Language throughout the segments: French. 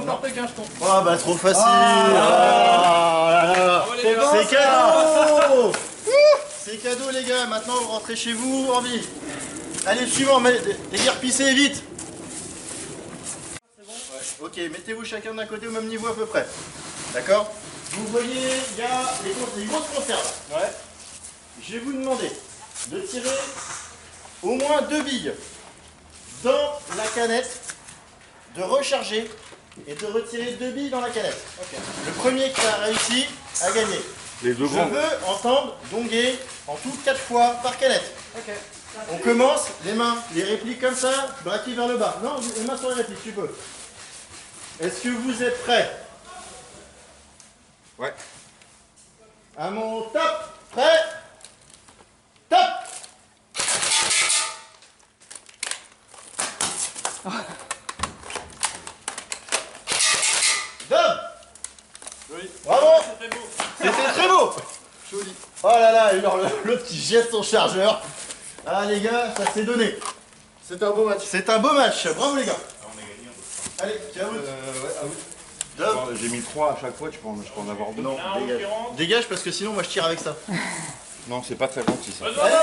n'en fais qu'un jeton. Oh bah trop facile. C'est cadeau. C'est cadeau les gars, maintenant vous rentrez chez vous en vie. Allez, suivant, les gars, repissez vite. C'est bon ouais. Ok, mettez-vous chacun d'un côté au même niveau à peu près. D'accord? Vous voyez, il y a les grosses conserves. Ouais. Je vais vous demander de tirer au moins 2 billes dans la canette, de recharger et de retirer 2 billes dans la canette. Okay. Le premier qui a réussi a gagné. Je veux entendre donguer en tout 4 fois par canette. Okay. On commence, les mains, les répliques comme ça, braquées vers le bas. Non, les mains sur les répliques, tu peux. Est-ce que vous êtes prêts? Ouais. À mon top, prêt, top. Dom. Oui. Bravo. C'était très beau. Joli. Oh là là, l'autre qui jette son chargeur. Ah les gars, ça s'est donné. C'est un beau match. C'est un beau match. Bravo les gars. On a gagné. Allez, tiens, ouais, j'ai mis 3 à chaque fois, je peux en avoir 2. Non, dégage. Dégage parce que sinon moi je tire avec ça. Non, c'est pas très gentil ça. Allez,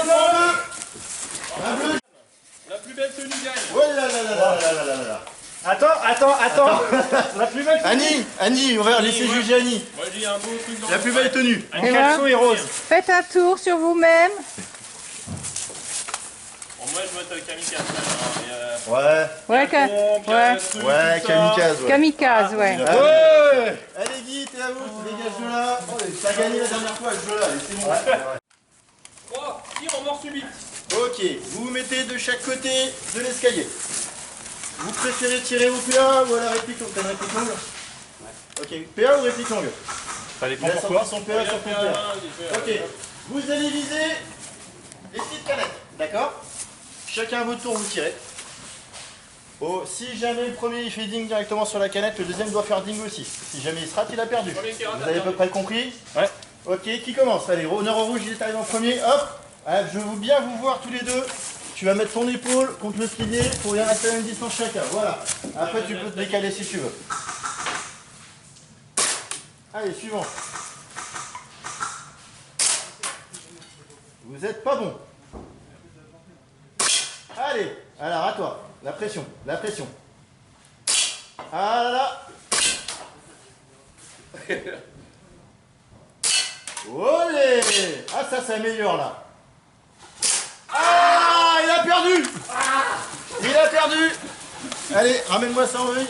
un bleu. La plus belle tenue gagne. Ouais là là là là là là là. Attends. La plus belle tenue. Annie, on va laisser juger Annie. Moi j'ai un beau truc dans la plus belle tenue. En caleçon et rose. Faites un tour sur vous-même. Bon, moi je vote kamikaze. Ouais, kamikaze. Ouais. Kamikaze, ouais. Ouais. Allez Guy, t'es à vous, tu dégages de là. T'as gagné la dernière fois, je veux là, allez, c'est bon. 3, tire en mort subite. Ok, vous vous mettez de chaque côté de l'escalier. Vous préférez tirer au PA ou à la réplique longue? T'as une réplique longue? Ok, PA ou réplique longue? Ça dépend pourquoi. pourquoi. Son PA sur ton PA. Ok, vous allez viser les petites canettes, d'accord? Chacun à votre tour, vous tirez. Oh, si jamais le premier il fait ding directement sur la canette, le deuxième doit faire ding aussi. Si jamais il se rate, il a perdu. Vous avez à peu près compris? Ouais. Ok, qui commence? Allez, honneur au rouge, il est arrivé en premier, hop. Allez, je veux bien vous voir tous les deux. Tu vas mettre ton épaule contre le pilier pour bien rester à la même distance chacun. Voilà. Après, tu peux te décaler si tu veux. Allez, suivant. Vous êtes pas bon. Allez, alors à toi. La pression, la pression. Ah là. Olé. Ah, ça s'améliore là. Ah, il a perdu. Il a perdu. Allez, ramène-moi ça en vue.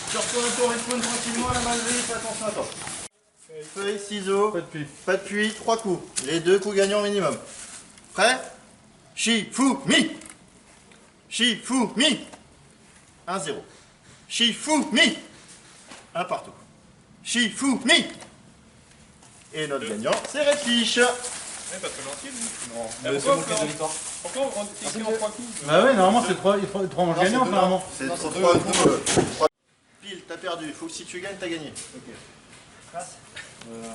Tu retournes un tour et spawn tranquillement à la main levée, fais attention à toi. Feuille, ciseaux, pas de puits, 3 coups. Les 2 coups gagnants minimum. Prêt? Shifumi. Shifumi. 1-0. Shifumi. 1 partout. Shifumi. Et notre gagnant, c'est Red Fish. Parce que l'ancien, Non, c'est mon pied de victoire. Pourquoi on écrit en 3 coups? Bah ouais, normalement c'est 3 manches gagnantes normalement. C'est 3 coups. Pile, t'as perdu. Il faut que si tu gagnes, t'as gagné. Ok. Face.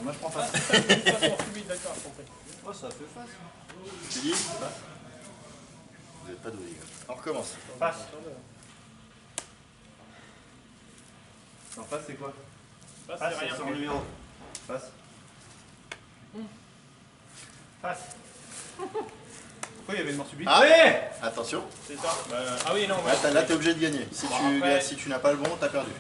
Moi je prends face. Façon subite, d'accord, compris. Oh, ça fait face. Tu dis face. Vous n'êtes pas doué, les gars. On recommence. Face. Non, face c'est quoi? Face, c'est rien. C'est en numéro. Face. Face. Pourquoi il y avait une mort subite? Allez. Attention. C'est ça. Ah oui, non. Ouais. Là, t'es obligé de gagner. Si tu n'as pas le bon, t'as perdu.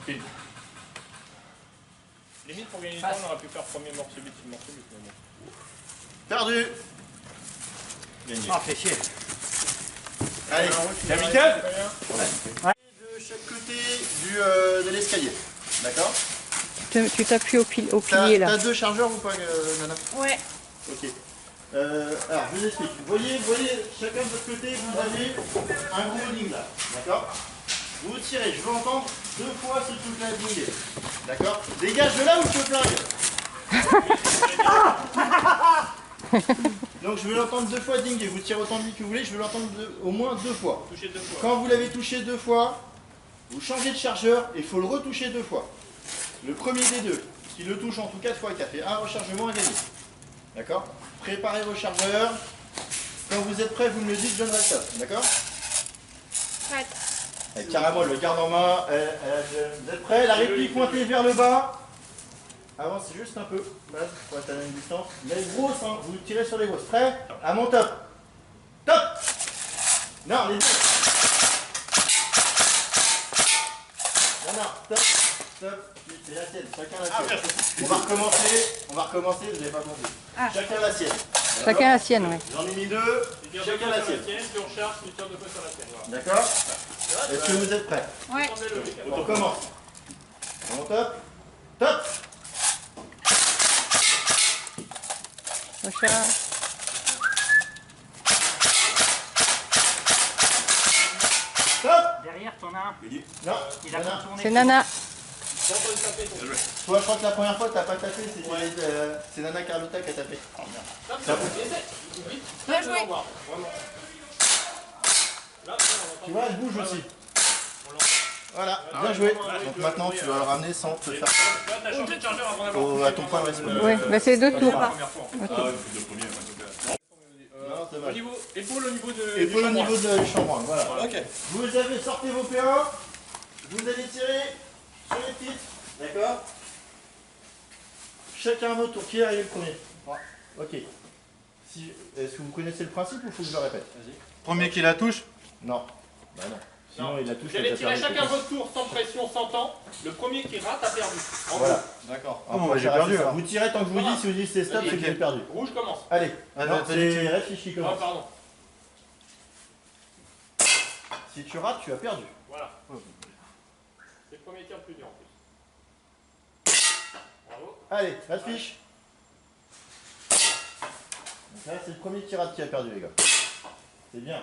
Limite, pour gagner du temps, on aurait pu faire premier mort subite, une mort subite. Mais bon. Perdu. Gagné. Ah, fait chier. Allez. Kamikaze. De chaque côté de l'escalier. D'accord? Tu t'appuies au pilier là. T'as 2 chargeurs ou pas, Nana? Ouais. Ok. Alors, je vous explique. Voyez, chacun de votre côté, vous avez un gros ding là. D'accord? Vous tirez. Je veux entendre 2 fois ce truc-là dinguer. D'accord? Dégage de là ou je te flingue. Donc, je veux l'entendre 2 fois dinguer. Vous tirez autant de billes que vous voulez. Je veux l'entendre au moins 2 fois. Toucher 2 fois. Quand vous l'avez touché 2 fois, vous changez de chargeur et il faut le retoucher 2 fois. Le premier des 2, qui le touche en tout 4 fois 4 et un rechargement à gagner. D'accord? Préparez vos chargeurs. Quand vous êtes prêts, vous me le dites, John Ralston. D'accord? Prête. Carrément, le garde en main. Vous êtes prêts? La réplique pointée vers le bas. Avancez juste un peu. Là, pour être à la même distance. Les grosses, hein, vous tirez sur les grosses. Prêts? À mon top. Top. Non, les deux. Non, top. Stop. C'est la sienne. Chacun la sienne. On va recommencer. Vous n'avez pas compris. Chacun la sienne. Chacun la sienne, oui. J'en ai mis deux. Chacun la sienne. Puis on charge, tu tires deux fois sur la sienne. Voilà. D'accord? Est-ce que vous êtes prêts? Ouais. On commence. On top. Top. Prochain. Top. Derrière, t'en as un. Non. Il a Nana. contourné. C'est Nana. Toi, je crois que la première fois, t'as pas tapé. C'est Nana Carlota qui a tapé. Bien joué. Tu vois, elle bouge aussi. Voilà, bien joué. Donc maintenant, tu vas le ramener sans te faire Là, t'as changé de chargeur avant d'avoir. à ton point de respect. Oui, bah c'est deux tours. La première fois. Non, c'est Au dommage. niveau, épaule au niveau de. Et pour le du niveau de l'échambranle, voilà. Ok. Vous avez sorti vos P1, vous allez tirer sur les petites, d'accord? Chacun à votre tour. Qui est arrivé le premier? Ok. Est-ce que vous connaissez le principe ou faut que je le répète? Premier qui la touche. Non. Bah non. Sinon Non. il la touche. Vous allez tirer chacun votre tour sans pression, sans temps. Le premier qui rate a perdu. En Voilà. D'accord. Après, j'ai perdu. Vous tirez tant que je vous dis, si vous dites c'est stop, c'est que vous avez perdu. gros. Rouge commence. Allez, Allez, non, vas-y, c'est réfléchi qui Ah, commence. pardon. Si tu rates, tu as perdu. Voilà. C'est le premier tir le plus dur en plus. Bravo. Allez, la fiche. Donc là, c'est le premier qui rate qui a perdu, les gars. C'est bien.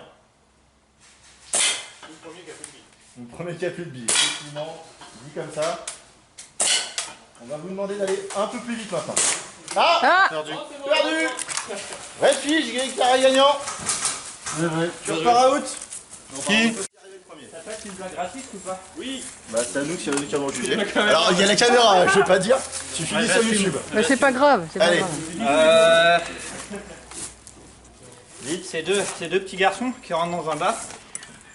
Le premier qui a fait le bille. Le premier qui a plus de billes. Effectivement, dit comme ça. On va vous demander d'aller un peu plus vite maintenant. Ah, Ah, perdu. Oh, c'est bon, Perdu. bon. Red fiche, Greg Carré gagnant. Tu repars out. Qui? T'as pas une blague raciste ou pas? Oui. Bah c'est à nous qui avons le sujet. Alors il y a la caméra, je vais pas dire. Tu finis sur YouTube. bah c'est pas grave. C'est pas Allez. grave. Vite. C'est deux petits garçons qui rentrent dans un bar,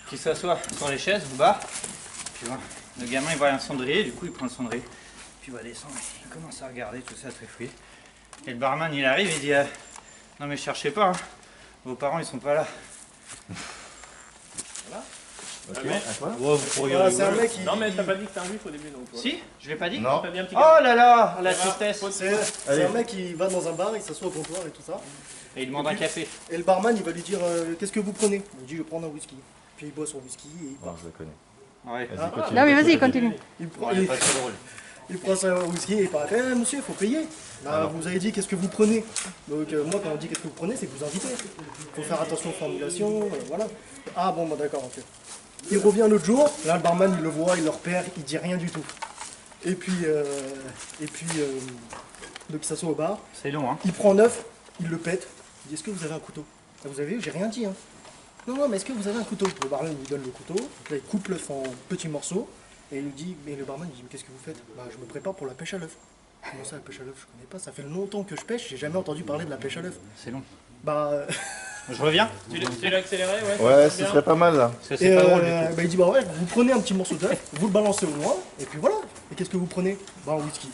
qui s'assoient sur les chaises au bar. Puis voilà, le gamin il voit un cendrier, du coup il prend le cendrier, puis il va descendre, il commence à regarder tout ça très fouillé. Et le barman il arrive, il dit non mais cherchez pas, hein. Vos parents ils sont pas là. Ok, à toi. C'est un mec qui. Non, mais t'as pas dit que t'es un juif au début donc. Si, je l'ai pas dit. Non. T'as dit un petit Oh là là, la tristesse. C'est un mec qui va dans un bar, il s'assoit au comptoir et tout ça. Et il demande un café. Et le barman il va lui dire qu'est-ce que vous prenez? Il dit je vais prendre un whisky. Puis il boit son whisky et il part. je le connais. Ouais. Vas-y, continue. Non mais vas-y, continue. Il prend son whisky et il part. Monsieur, il faut payer. Là, vous avez dit qu'est-ce que vous prenez. Donc moi quand on dit qu'est-ce que vous prenez, c'est que vous invitez. Il faut faire attention aux formulations, voilà. Ah bon bah d'accord, ok. Il revient l'autre jour, là le barman il le voit, il le repère, il dit rien du tout. Et puis donc il s'assoit au bar, C'est long hein. il prend 9, il le pète, il dit est-ce que vous avez un couteau? Ah, vous avez vu, j'ai rien dit hein. Non mais est-ce que vous avez un couteau? Le barman lui donne le couteau, donc là il coupe l'œuf en petits morceaux, et il lui dit, mais le barman il dit mais qu'est-ce que vous faites? Bah je me prépare pour la pêche à l'œuf. Comment ça la pêche à l'œuf? Je connais pas, ça fait longtemps que je pêche, j'ai jamais entendu parler de la pêche à l'œuf. C'est long. Bah Je reviens. Tu l'as accéléré, ouais. Ouais, ce serait pas mal là. Parce que et c'est pas drôle du tout. bah, il dit bah ouais, vous prenez un petit morceau d'œuf, vous le balancez au loin, et puis voilà. Et qu'est-ce que vous prenez? Bah un whisky.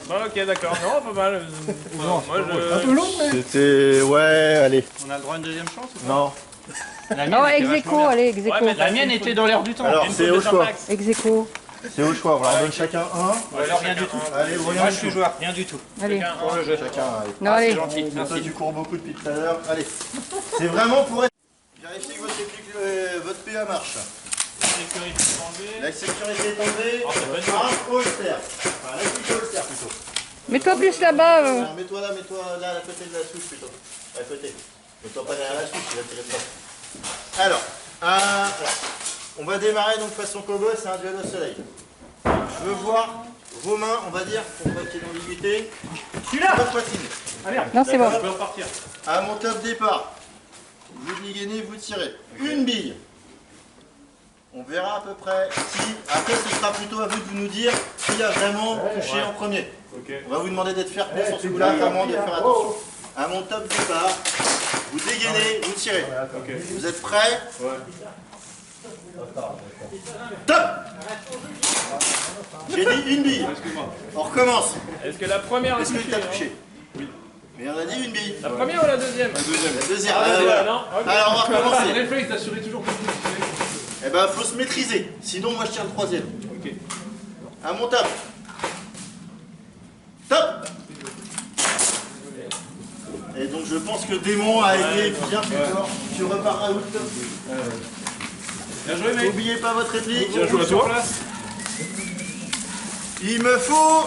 Bah, ok, d'accord. Non, pas mal. Moi, Un peu long mais... C'était. Ouais, allez. On a le droit à une deuxième chance ou pas? Non. La mienne Oh, était ex vachement aequo, bien. allez, ex aequo. Ouais, mais La mienne était dans l'air du temps. Alors, c'est au choix. Ex aequo. C'est au choix. On leur donne chacun un. Ou alors rien du tout. Allez, Moi regarde. je suis joueur, rien du tout. Allez. Pour le jeu. Chacun, allez. Non, C'est allez. gentil, Toi, merci. tu cours beaucoup depuis tout à l'heure. Allez. C'est vraiment pour être. Vérifiez que votre PA marche. sécurité enlevée. La sécurité est enlevée. Ah, c'est pas dur. Un holster. Enfin, la fiche holster plutôt. Mets-toi plus là-bas. Alors, mets-toi là, à côté de la souche plutôt. À côté. Mets-toi pas derrière la souche, il va tirer dedans. Alors, on va démarrer donc façon cowboy, c'est un duel au soleil. Je veux voir vos mains, on va dire, pour pas qu'il y ait d'ambiguïté. Celui-là, votre poitrine. Non, c'est bon. Je peux repartir. À mon top départ, vous dégainez, vous tirez. Une bille. On verra à peu près si. Après, ce sera plutôt à vous de nous dire qui a vraiment touché en premier. On va vous demander d'être fair play sur ce coup-là, vraiment de faire attention. À mon top départ, vous dégainez, vous tirez. Vous êtes prêts? Top. J'ai dit une bille. On recommence. Est-ce que la première a Est-ce que touché tu as hein touché? Oui. Mais on a dit une bille. La première ou la deuxième? La deuxième. Ah, voilà. non. Ok. Alors on va recommencer. Réflexe d'assurer toujours que tu Eh ben faut se maîtriser. Sinon moi je tiens le troisième. Ok. À mon top. Top. Et donc je pense que Démon a été bien plus fort. Tu repars à out. Bien joué, mec. N'oubliez pas votre réplique. Bien joué à toi. Il me faut...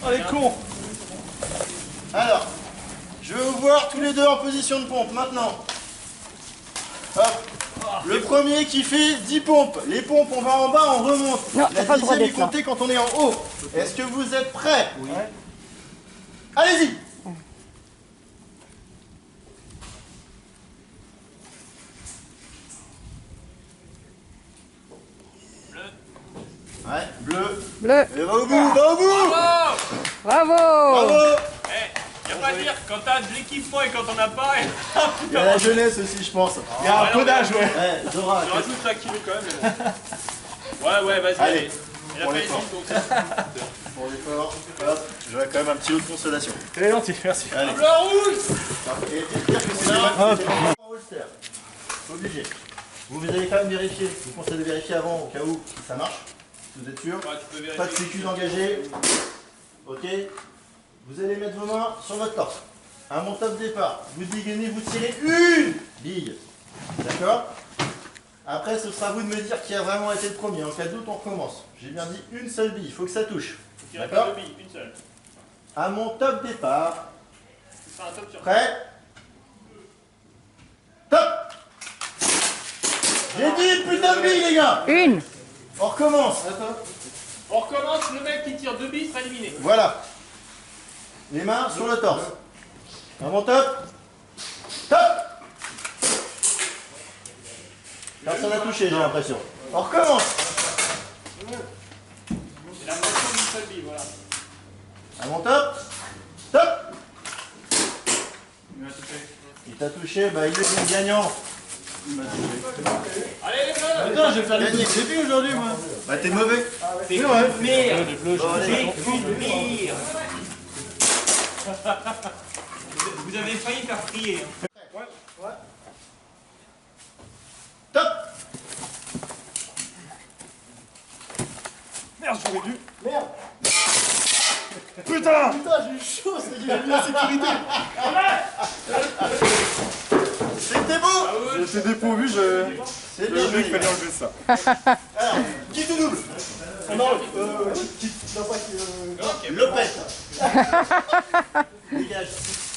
Oh, les cons. Alors, je vais vous voir tous les deux en position de pompe maintenant. Hop. Le premier qui fait 10 pompes. Les pompes, on va en bas, on remonte. Non, t'as La pas le droit dixième est d'être là. comptée quand on est en haut. Est-ce que vous êtes prêts? Oui. Allez-y. Ouais, bleu. Bleu. Et va au bout, va au bout. Bravo. Bravo. Y a pas à dire, quand t'as de l'équipement et quand on n'a pas, Il y a la jeunesse aussi, je pense. Il y a un peu d'âge, ouais. Ouais, Zora, je rajoute 5 kilos quand même, mais bon. Ouais, vas-y, Allez. allez. Il a Pour pas l'effort. hésité, donc ça. pour l'effort. Hop, j'aurais quand même un petit lot de consolation. Très gentil, merci. Allez. Le rouge. Et pire que c'est en holster. Obligé. Vous allez quand même vérifier. Je vous conseille de vérifier avant au cas où ça marche. Si vous êtes sûr. Ouais, tu peux vérifier. Pas de sécu d'engagé. Ok. Vous allez mettre vos mains sur votre torse. À mon top départ, vous dégainez, vous tirez une bille. D'accord? Après, ce sera à vous de me dire qui a vraiment été le premier. En cas de doute, on recommence. J'ai bien dit une seule bille. Il faut que ça touche. Faut qu'il y ait D'accord? pas de billes, une seule. À mon top départ. C'est un top sur Prêt? Top! J'ai dit une putain de bille, les gars! Une. On recommence. On recommence, le mec qui tire 2 billes sera éliminé. Voilà. Les mains sur le torse. À mon top. Top! Personne n'a touché, j'ai l'impression. On recommence. C'est la moitié d'une seule bille, voilà. À mon top. Top! Il t'a touché, bah il est le gagnant. Allez, les bleus. Putain, je vais faire gagner. C'est plus aujourd'hui, moi. Bah t'es mauvais. C'est vrai. Merde. Bon, allez. Vous avez failli faire prier. Top! Merde, j'aurais dû. Merde. Putain. Putain, j'ai eu chaud, c'est qu'il y a eu la sécurité. C'était beau! J'étais dépourvu, je... C'est Le bien mec, joué. fallait enlever ça. Alors, qui te double? Non, non, pas qui. Lopez. Dégage.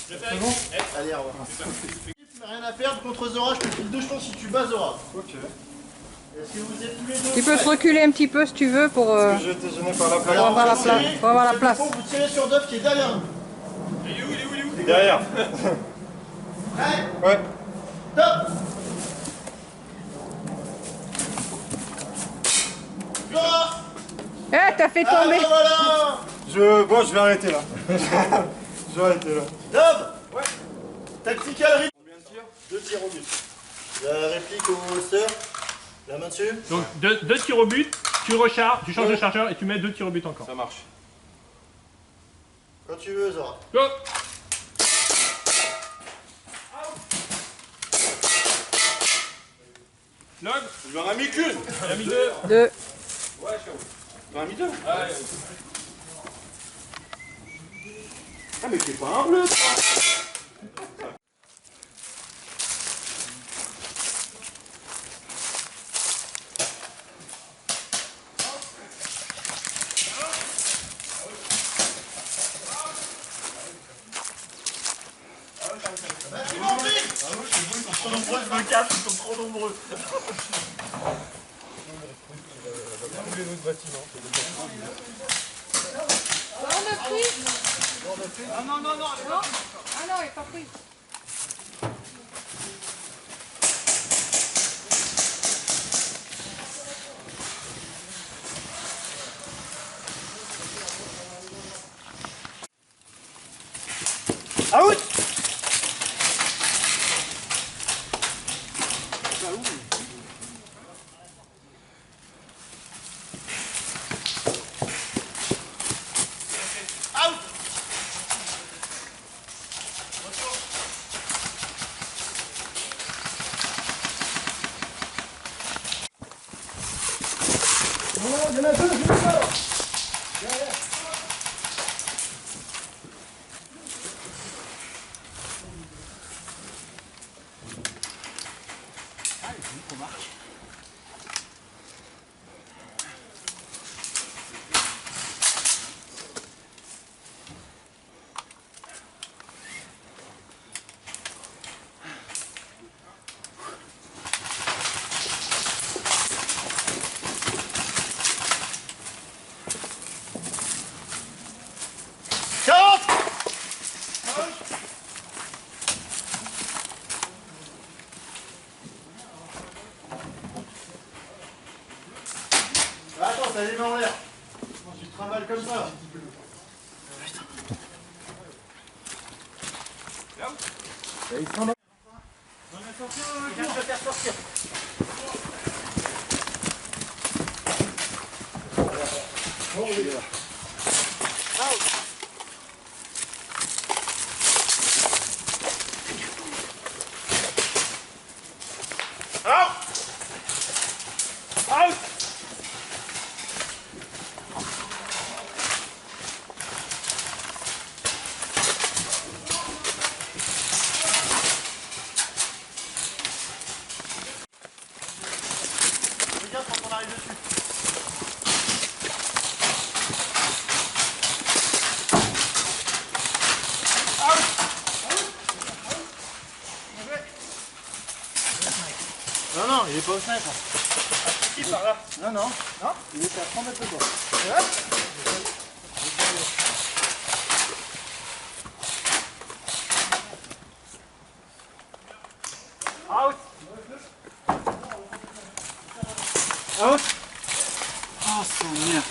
Je fais avec. Allez, au revoir. Tu n'as rien à perdre contre Zora, je te file 2 jetons si tu bats Zora. Ok. Est-ce que vous êtes tous les deux Tu peux te prêts? reculer un petit peu si tu veux pour J'ai été gêné par la pour plaque. avoir la vous place. tirez, Pour avoir la vous place. faites Vous tirez sur Dove qui est derrière nous. Il est où, il est où, il est où? Derrière. Prêt? Ouais. Top! Zora! Eh, t'as fait Ah tomber. bah voilà! Bon, je vais arrêter là. Je vais arrêter là. Dove! Ouais. Tactical rythme. Combien de tirs? 2 tirs au but. La réplique au holster. La main dessus. Donc 2 tirs au but, tu recharges, tu changes de chargeur et tu mets 2 tirs au but encore. Ça marche. Quand tu veux, Zora. Go! Log, Je lui en ai mis qu'une. il a mis 2. Deux. T'en as mis deux. Ah, mais c'est pas un bleu, toi. C'est bon, pris! Ils sont nombreux, je me cache, ils sont trop nombreux. Ah non, il est pas pris. Out. en l'air. Tu te trimbales comme ça. Il se trimballe. Viens te faire sortir. Regarde quand on arrive dessus. Non, non, il est pas au sniper. Qui par là? Non, non. Non? Il est à 3 mètres de toi. Out! Out! Oh, c'est merde.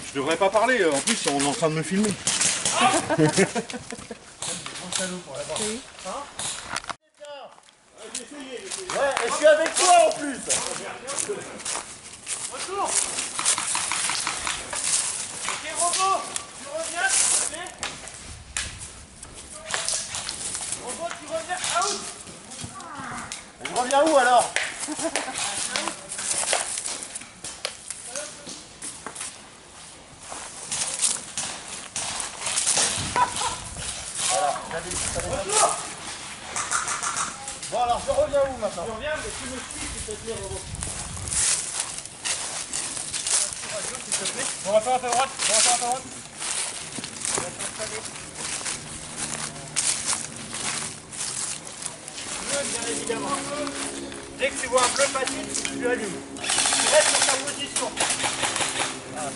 Je devrais pas parler, en plus on est en train de me filmer. Ouais, et je suis avec toi en plus. Retour. Ok, Robot, tu reviens, s'il te plaît. Robot, tu reviens. Out. Je reviens où alors? Retour. Bon alors je reviens où maintenant? Tu reviens, mais tu me suis, s'il te plaît, Robot. On va faire à ta droite. On va faire à ta droite. Bleu, bien évidemment. Dès que tu vois un bleu facile, tu allumes. Tu restes sur ta position. Voilà.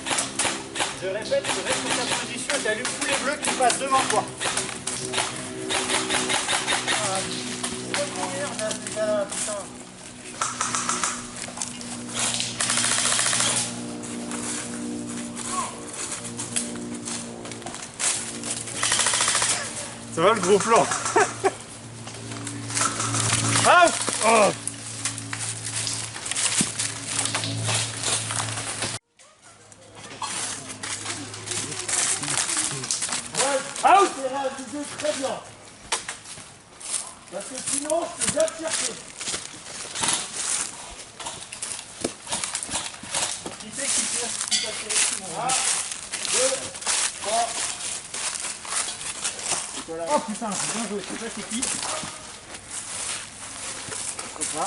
Je répète, tu restes sur ta position et tu allumes tous les bleus qui passent devant toi. Ça va le gros plan? Out! Oh. Out! C'est réalisé très bien. Parce que sinon, je peux bien te chercher. Qui c'est qui tire? Qui t'a tiré dessus, mon gars? 1, 2, 3. Oh putain, bien joué, c'est pas c'est qui? C'est ça.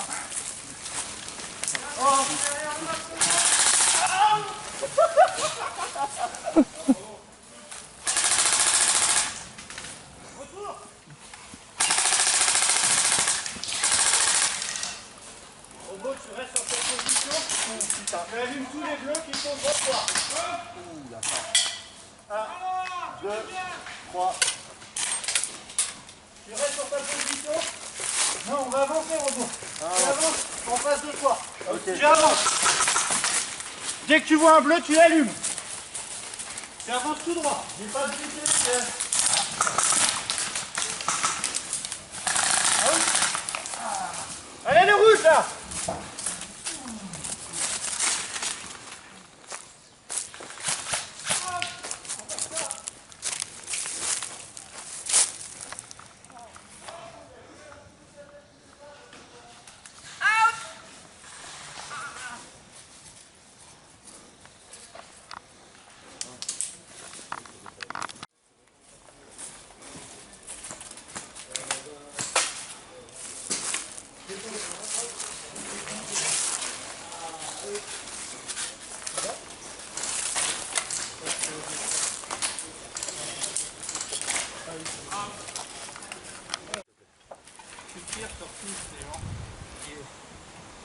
Robot, tu restes sur cette position. Putain, tu allumes tous les bleus qui sont devant toi. 1, 2, 3. Tu restes sur ta position. Non, on va avancer, Robot. Tu avances en face de toi. Tu avances. Dès que tu vois un bleu, tu l'allumes. Tu avances tout droit. J'ai pas de vitesse. Allez, le rouge là. Tu tires sur tous les gens qui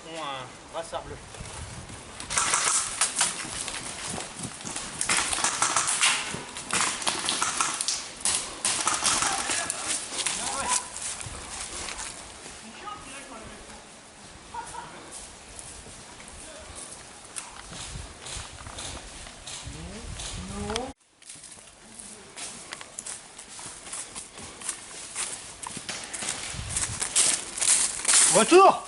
ont un brassard bleu. Retour.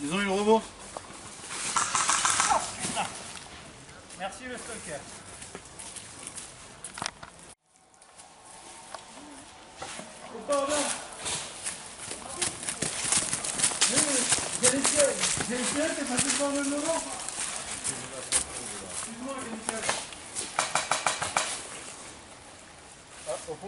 Ils ont eu le robot. Merci le stalker. Ah, au fond.